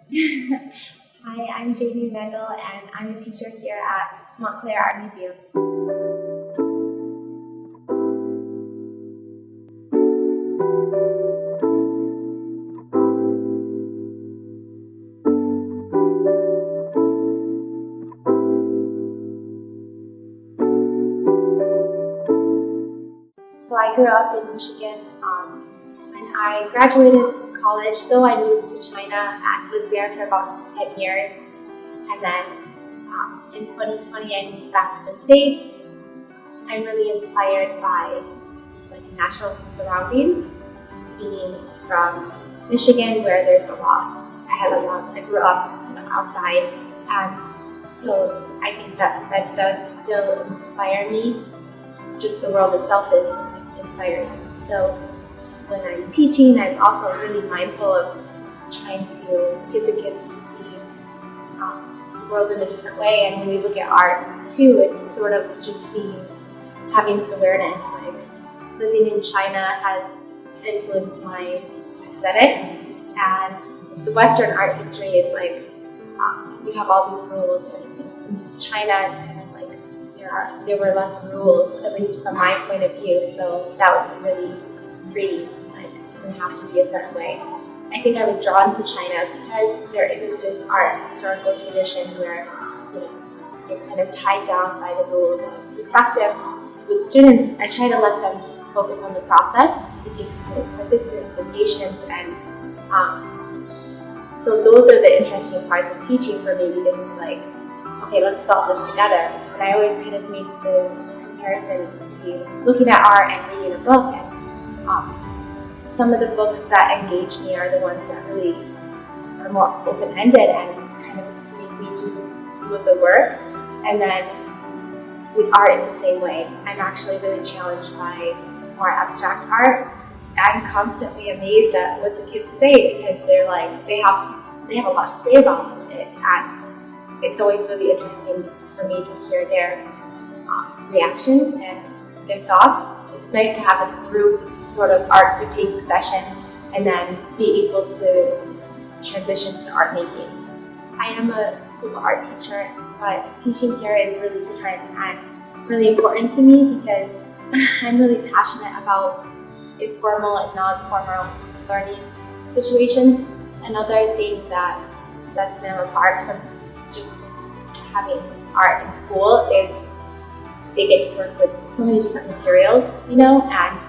Hi, I'm Wandel, and I'm a teacher here at Montclair Art Museum. So I grew up in Michigan. When I graduated college, though I moved to China and lived there for about 10 years. And then in 2020, I moved back to the States. I'm really inspired by natural surroundings, being from Michigan where there's a lot. I grew up outside, and so I think that does still inspire me. Just the world itself is inspiring. So when I'm teaching, I'm also really mindful of trying to get the kids to see the world in a different way. And when we look at art too, it's sort of just having this awareness. Like living in China has influenced my aesthetic, and the Western art history is we have all these rules, and in China it's kind of like there were less rules, at least from my point of view. So that was really free. It doesn't have to be a certain way. I think I was drawn to China because there isn't this art historical tradition where you're kind of tied down by the rules of perspective. With students, I try to let them focus on the process. It takes persistence and patience, and so those are the interesting parts of teaching for me, because it's like, okay, let's solve this together. And I always kind of make this comparison between looking at art and reading a book. And some of the books that engage me are the ones that really are more open-ended and kind of make me do some of the work. And then with art, it's the same way. I'm actually really challenged by more abstract art. I'm constantly amazed at what the kids say, because they're like, they have a lot to say about it. And it's always really interesting for me to hear their reactions and their thoughts. It's nice to have this group sort of art critique session and then be able to transition to art making. I am a school of art teacher, but teaching here is really different and really important to me because I'm really passionate about informal and non-formal learning situations. Another thing that sets them apart from just having art in school is they get to work with so many different materials, and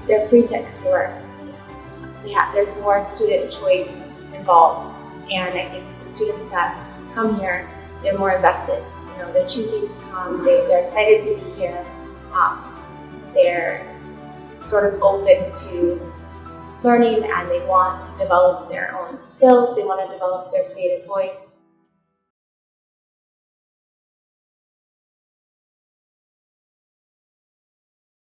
they're free to explore. There's more student choice involved, and I think the students that come here, they're more invested. They're choosing to come. They're excited to be here. They're sort of open to learning, and they want to develop their own skills. They want to develop their creative voice.